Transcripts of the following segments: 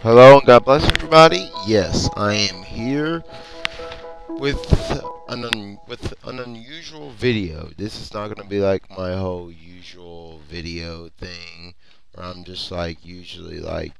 Hello and God bless everybody. Yes, I am here with an unusual video. This is not gonna be like my whole usual video thing where I'm just like usually I'm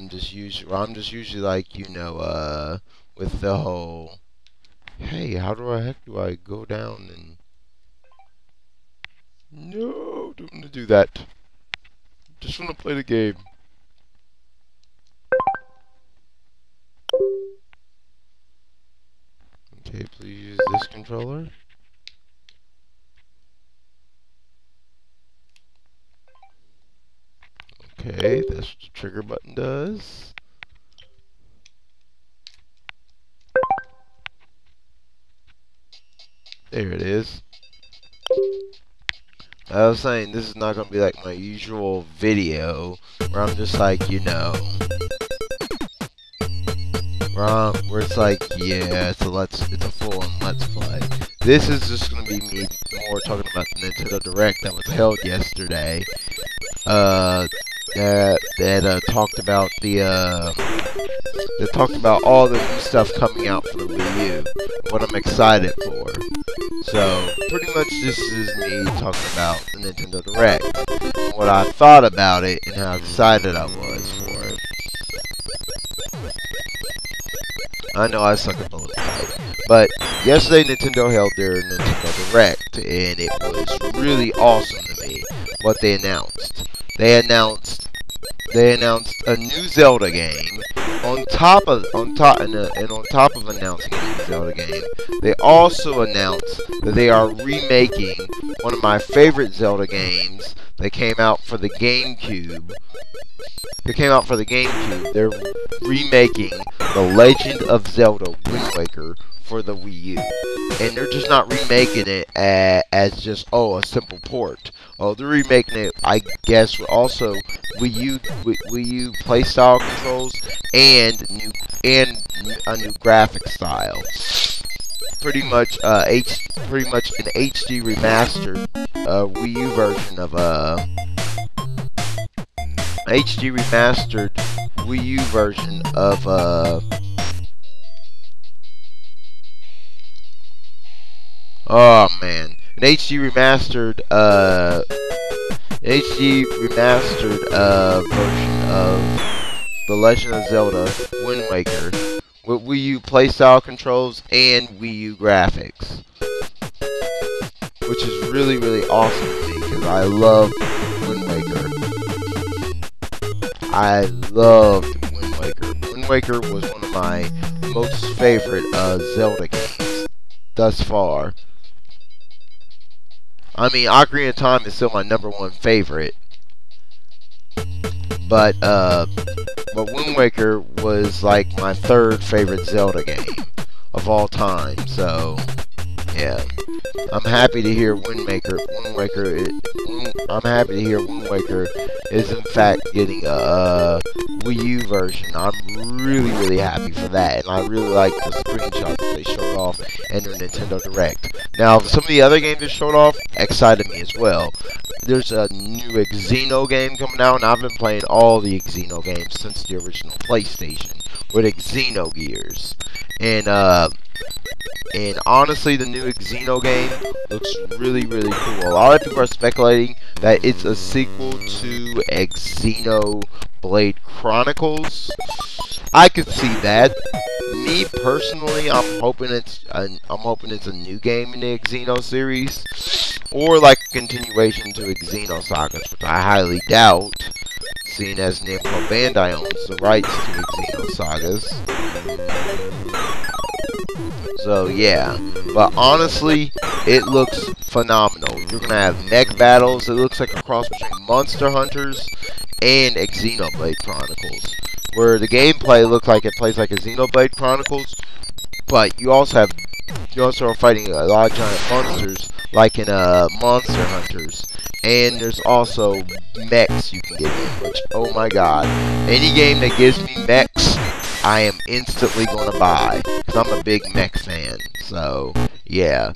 just usually with the whole hey, how do I heck do I go down and no, don't want to do that. Just want to play the game. Okay, please use this controller. Okay, that's what the trigger button does. There it is. I was saying, this is not going to be like my usual video, where I'm just like, where it's like, yeah, it's a full-on Let's Play. This is just going to be me more talking about the Nintendo Direct that was held yesterday, that talked about all the new stuff coming out for the Wii U, what I'm excited for. So, pretty much this is me talking about the Nintendo Direct, what I thought about it, and how excited I was for it. I know I suck at bullet type, but yesterday Nintendo held their Nintendo Direct, and it was really awesome to me what they announced. They announced a new Zelda game. On top of announcing a new Zelda game, they also announced that they are remaking one of my favorite Zelda games that came out for the GameCube. They're remaking The Legend of Zelda Wind Waker for the Wii U. And they're just not remaking it as just, a simple port. Oh, they're remaking it, I guess, with also Wii U playstyle controls and a new graphic style. Pretty much an HD remastered Wii U version of HD remastered Wii U version of oh man, an HD remastered version of The Legend of Zelda Wind Waker with Wii U playstyle controls and Wii U graphics, which is really, really awesome to me because I love Wind Waker. I loved Wind Waker. Wind Waker was one of my most favorite Zelda games thus far. I mean, Ocarina of Time is still my #1 favorite, but Wind Waker was like my 3rd favorite Zelda game of all time. So, yeah, I'm happy to hear Wind Waker is in fact getting a Wii U version. I'm really, really happy for that, and I really like the screenshots that they showed off in their Nintendo Direct. Now, some of the other games they showed off excited me as well. There's a new Xeno game coming out, and I've been playing all the Xeno games since the original PlayStation with Xeno Gears. And honestly, the new Xeno game looks really, really cool. A lot of people are speculating that it's a sequel to Xeno Blade Chronicles. I could see that. Me personally, I'm hoping it's a new game in the Xeno series, or like a continuation to Xeno Sagas, which I highly doubt, seeing as Namco Bandai owns the rights to Xeno Sagas. So yeah, but honestly, it looks phenomenal. You're gonna have mech battles. It looks like a cross between Monster Hunters and Xenoblade Chronicles, where the gameplay looks like it plays like a Xenoblade Chronicles, but you also are fighting a lot of giant monsters like in Monster Hunters, and there's also mechs you can get in, which, oh my god, any game that gives me mechs, I am instantly going to buy, because I'm a big mech fan. So, yeah.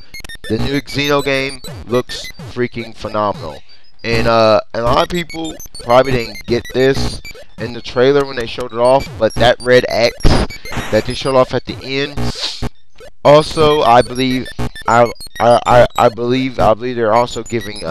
The new Xeno game looks freaking phenomenal. and a lot of people probably didn't get this in the trailer when they showed it off, but that red X that they showed off at the end. Also, I believe I believe they're also giving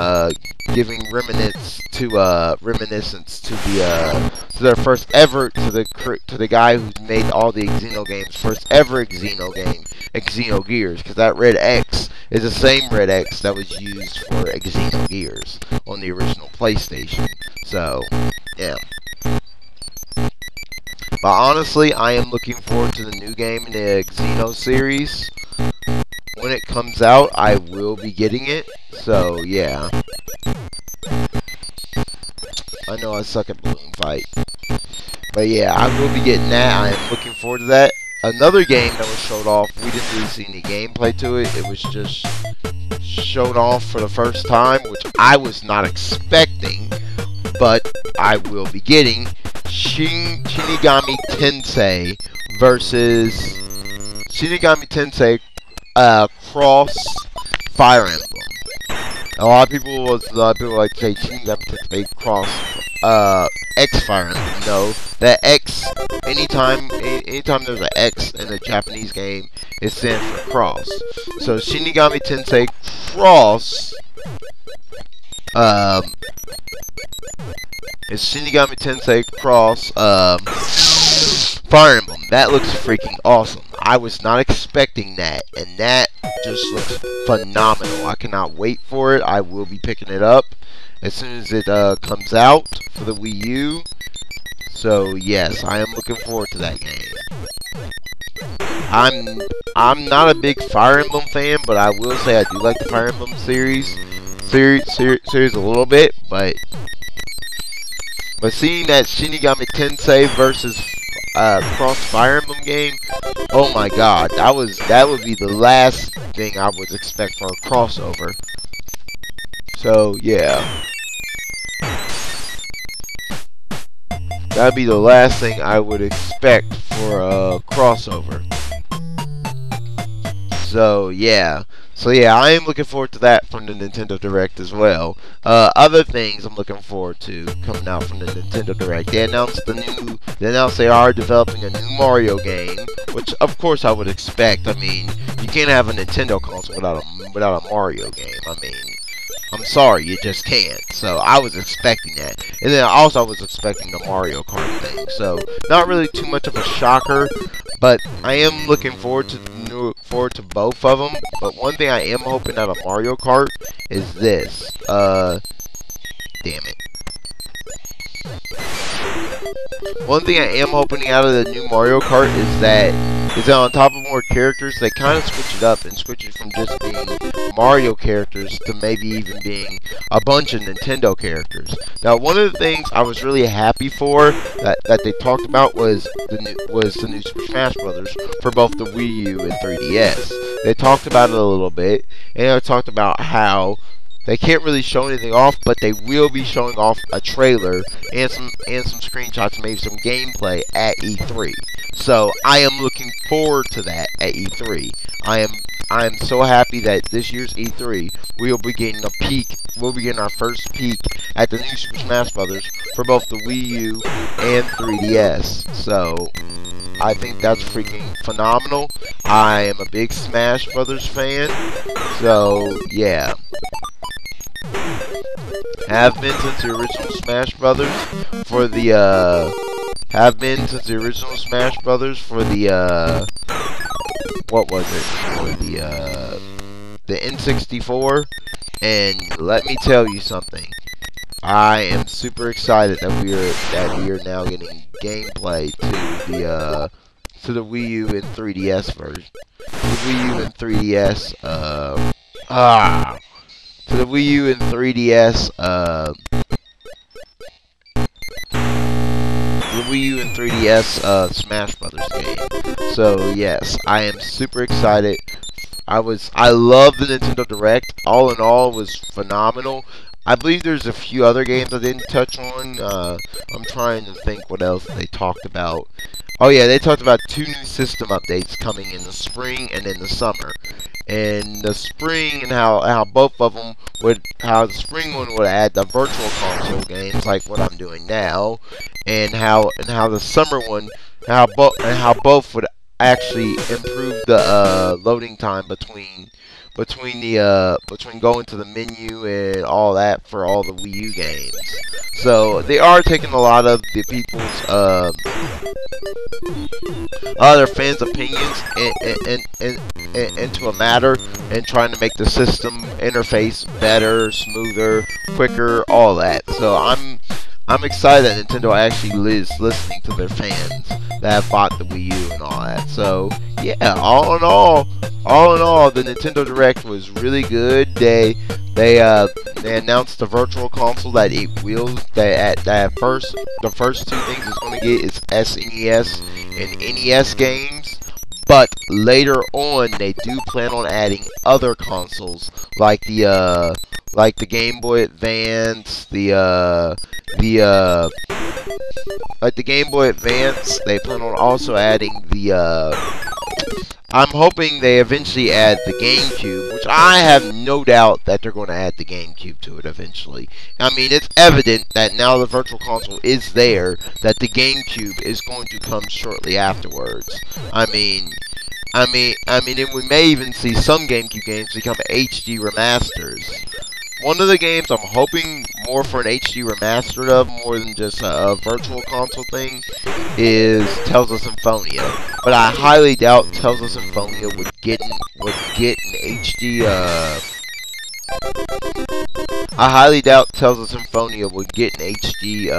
reminiscence to to their first ever to the guy who made all the Xeno games, first ever Xeno game, Xenogears, because that red X is the same red X that was used for Xenogears on the original PlayStation. So, yeah. But honestly, I am looking forward to the new game in the Xeno series. When it comes out, I will be getting it. So, yeah. I know I suck at balloon fight. But yeah, I will be getting that. I am looking forward to that. Another game that was showed off, we didn't really see any gameplay to it. It was just showed off for the first time, which I was not expecting. But I will be getting Shinigami Tensei versus Shinigami Tensei cross Fire Emblem. A lot of people like to say Shinigami Tensei cross X Fire Emblem. No, that X, anytime there's an X in a Japanese game, it stands for cross. So Shinigami Tensei cross it's Shinigami Tensei cross Fire Emblem. That looks freaking awesome. I was not expecting that, and that just looks phenomenal. I cannot wait for it. I will be picking it up as soon as it comes out for the Wii U. So yes, I am looking forward to that game. I'm not a big Fire Emblem fan, but I will say I do like the Fire Emblem series a little bit, but seeing that Shinigami Tensei versus cross Fire Emblem game, oh my god, that would be the last thing I would expect for a crossover. So yeah, that'd be the last thing I would expect for a crossover. So yeah, I am looking forward to that from the Nintendo Direct as well. Other things I'm looking forward to coming out from the Nintendo Direct. They announced they are developing a new Mario game, which of course I would expect. I mean, you can't have a Nintendo console without a Mario game. I mean, I'm sorry, you just can't. So I was expecting that, and then also I was expecting the Mario Kart thing. So not really too much of a shocker, but I am looking forward to both of them. But one thing I am hoping out of Mario Kart is this. Damn it. One thing I am hoping out of the new Mario Kart is that on top of more characters, they kind of switch it up and switch it from just being Mario characters to maybe even being a bunch of Nintendo characters. Now, one of the things I was really happy for that they talked about was the new Super Smash Brothers for both the Wii U and 3DS. They talked about it a little bit, and they talked about how they can't really show anything off, but they will be showing off a trailer and some screenshots, maybe some gameplay at E3. So I am looking forward to that at E3. I am so happy that this year's E3 we'll be getting our first peek at the new Super Smash Brothers for both the Wii U and 3DS. So I think that's freaking phenomenal. I am a big Smash Brothers fan. So yeah. Have been since the original Smash Brothers for the what was it? For the N64. And let me tell you something. I am super excited that we are now getting gameplay to the Wii U and 3DS version. The Wii U and 3DS to the Wii U and 3DS, Smash Brothers game. So yes, I am super excited. I love the Nintendo Direct. All in all, it was phenomenal. I believe there's a few other games I didn't touch on. I'm trying to think what else they talked about. Oh yeah, they talked about 2 new system updates coming in the spring and in the summer. and the spring, and how both of them would, how the spring one would add the virtual console games like what I'm doing now, and how the summer one, how both would actually improve the loading time between going to the menu and all that for all the Wii U games. So they are taking a lot of the people's other fans' opinions into a matter, and trying to make the system interface better, smoother, quicker, all that. So I'm excited that Nintendo actually is listening to their fans that have bought the Wii U and all that. So yeah, all in all, the Nintendo Direct was really good. They announced the virtual console that it will, that first, the first two things it's going to get is SNES and NES games. But later on, they do plan on adding other consoles like the Game Boy Advance, like the Game Boy Advance. They plan on also adding I'm hoping they eventually add the GameCube, which I have no doubt that they're going to add the GameCube to it eventually. I mean, it's evident that now the Virtual Console is there, that the GameCube is going to come shortly afterwards. I mean, and we may even see some GameCube games become HD remasters. One of the games I'm hoping more for an HD remastered of, more than just a virtual console thing, is Tales of Symphonia. But I highly doubt Tales of Symphonia would get an HD. I highly doubt Tales of Symphonia would get an HD.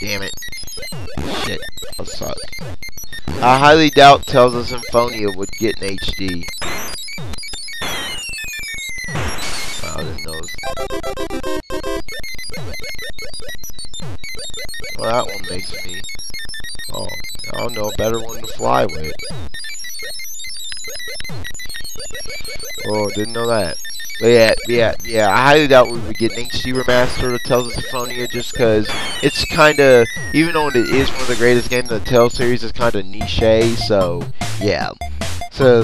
Damn it! Shit, I suck. I highly doubt Tales of Symphonia would get an HD. I didn't know. Well, that one makes me. Oh, I don't know a better one to fly with. Oh, didn't know that. But yeah. I highly doubt we would get an HD remaster of Tales of Symphonia, just because it's kind of, even though it is one of the greatest games in the Tales series, it's kind of niche. So yeah. So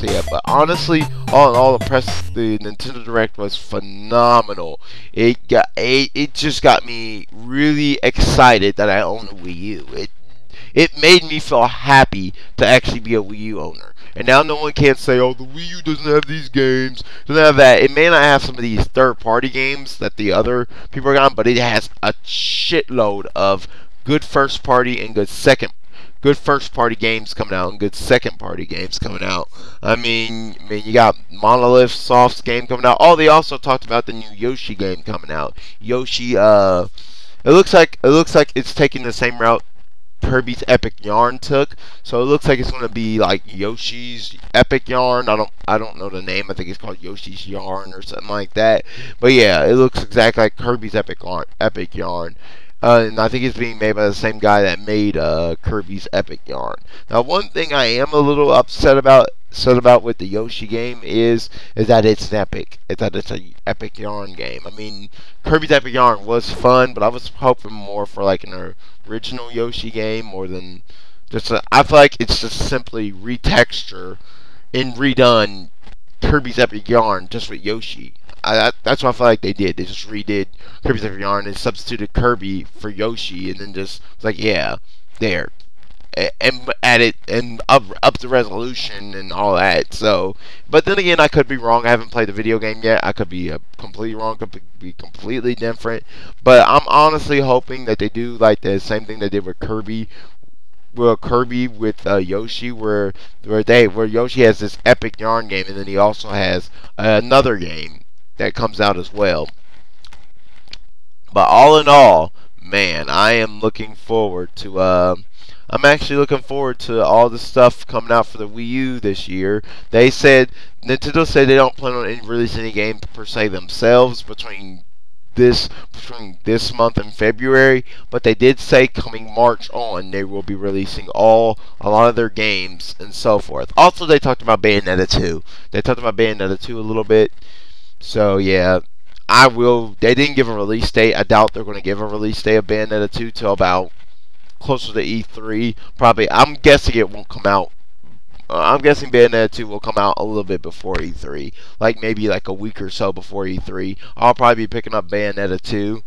yeah. But honestly, all in all, the Nintendo Direct was phenomenal. It just got me really excited that I own a Wii U. It made me feel happy to actually be a Wii U owner. And now no one can say, oh, the Wii U doesn't have these games, doesn't have that. It may not have some of these third-party games that the other people are on, but it has a shitload of good first-party and good first-party games coming out and good second-party games coming out. I mean, you got Monolith Soft's game coming out. Oh, they also talked about the new Yoshi game coming out. Yoshi, it looks like it's taking the same route Kirby's Epic Yarn took. So it looks like it's going to be like Yoshi's Epic Yarn. I don't know the name. I think it's called Yoshi's Yarn or something like that. But yeah, it looks exactly like Kirby's Epic Yarn. And I think it's being made by the same guy that made Kirby's Epic Yarn. Now, one thing I am a little upset about with the Yoshi game is that it's an epic. It's an Epic Yarn game. I mean, Kirby's Epic Yarn was fun, but I was hoping more for like an original Yoshi game more than just I feel like it's just simply retexture and redone Kirby's Epic Yarn just with Yoshi. That's what I feel like they did. They just redid Kirby's Epic Yarn and substituted Kirby for Yoshi, and then just was like, yeah, there, and added and up the resolution and all that. So, but then again, I could be wrong. I haven't played the video game yet. I could be completely wrong. Could be completely different. But I'm honestly hoping that they do like the same thing they did with Kirby. Well, Kirby with Yoshi, where Yoshi has this Epic Yarn game, and then he also has another game that comes out as well. But all in all, man, I am looking forward to I'm actually looking forward to all the stuff coming out for the Wii U this year. Nintendo said they don't plan on releasing any game per se themselves between this month and February, but they did say coming March on they will be releasing a lot of their games and so forth. Also, they talked about Bayonetta 2. They talked about Bayonetta 2 a little bit. So yeah, they didn't give a release date. I doubt they're going to give a release date of Bayonetta 2 till about closer to E3. Probably, I'm guessing it won't come out I'm guessing Bayonetta 2 will come out a little bit before E3, like maybe like a week or so before E3. I'll probably be picking up Bayonetta 2,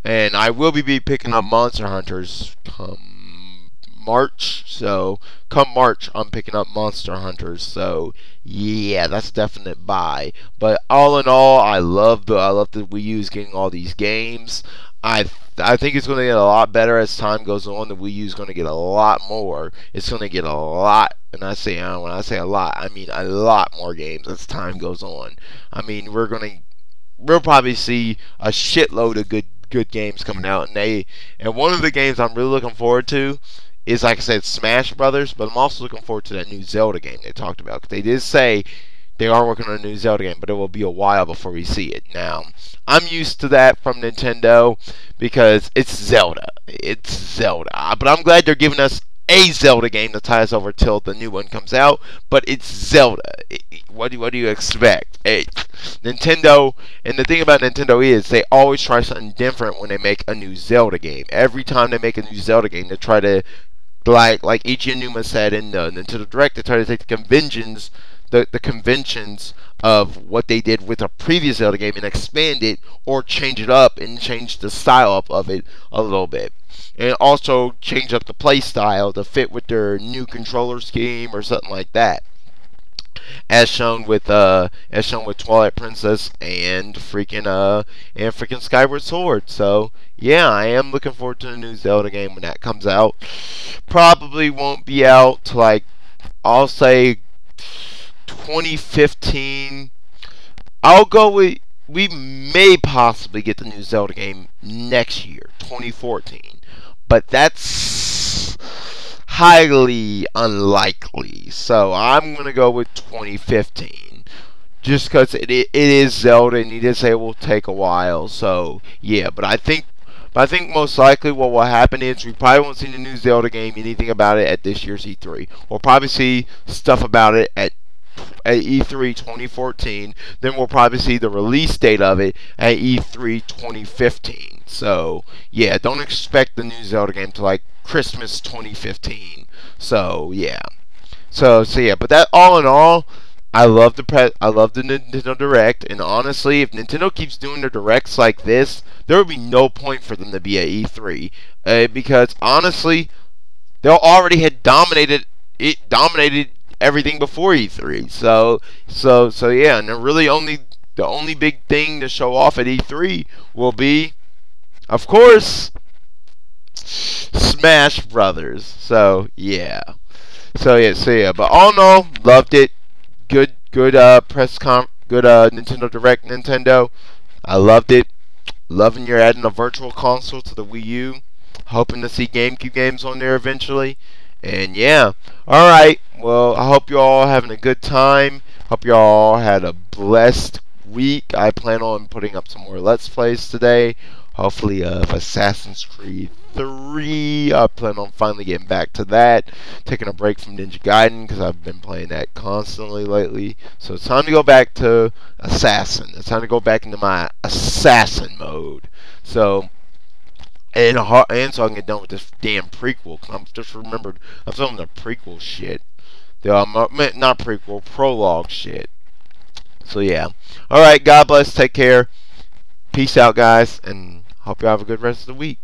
and I will be picking up Monster Hunters come March. So come March, I'm picking up Monster Hunters. So yeah, that's a definite buy. But all in all, I love the Wii U's getting all these games. I I think it's going to get a lot better as time goes on. The Wii U is going to get a lot more. It's going to get a lot, and when I say a lot, I mean a lot more games as time goes on. I mean we'll probably see a shitload of good games coming out, and one of the games I'm really looking forward to is, like I said, Smash Brothers, but I'm also looking forward to that new Zelda game they talked about. 'Cause they did say they are working on a new Zelda game, but it will be a while before we see it. Now, I'm used to that from Nintendo because it's Zelda. It's Zelda. But I'm glad they're giving us a Zelda game to tie us over till the new one comes out. But it's Zelda. What do you expect? Nintendo, and the thing about Nintendo is they always try something different when they make a new Zelda game. Every time they make a new Zelda game, they try to, like Ichi Numa said in the Nintendo Direct, they try to take the conventions of what they did with a previous Zelda game and expand it or change it up and change the style up of it a little bit. And also change up the play style to fit with their new controller scheme or something like that. As shown with Twilight Princess and freaking Skyward Sword. So yeah, I am looking forward to the new Zelda game when that comes out. Probably won't be out till, like, I'll say 2015. I'll go with, we may possibly get the new Zelda game next year, 2014. But that's highly unlikely. So I'm going to go with 2015. Just because it is Zelda, and he did say it will take a while. So yeah, but I think most likely what will happen is we probably won't see the new Zelda game, anything about it, at this year's E3. We'll probably see stuff about it at E3 2014. Then we'll probably see the release date of it at E3 2015. So yeah, don't expect the new Zelda game to like Christmas 2015. So yeah. So yeah, but that all in all, I love the Nintendo Direct, and honestly, if Nintendo keeps doing their directs like this, there would be no point for them to be at E3, because honestly, they already had dominated everything before E3. So yeah, and the only big thing to show off at E3 will be, of course, Smash Brothers. So yeah. So yeah. But all in all, loved it. Good good Nintendo Direct, Nintendo. I loved it. Loving you're adding a virtual console to the Wii U. Hoping to see GameCube games on there eventually. And yeah. Alright. Well, I hope you all having a good time. Hope you all had a blessed week. I plan on putting up some more Let's Plays today. Hopefully of Assassin's Creed 3. I plan on finally getting back to that. Taking a break from Ninja Gaiden because I've been playing that constantly lately. So it's time to go back to Assassin. It's time to go back into my Assassin mode. So, and so I can get done with this damn prequel. I'm just remembered I'm filming the prequel shit. Not prequel, prologue shit. So yeah. Alright, God bless, take care. Peace out, guys, and hope you have a good rest of the week.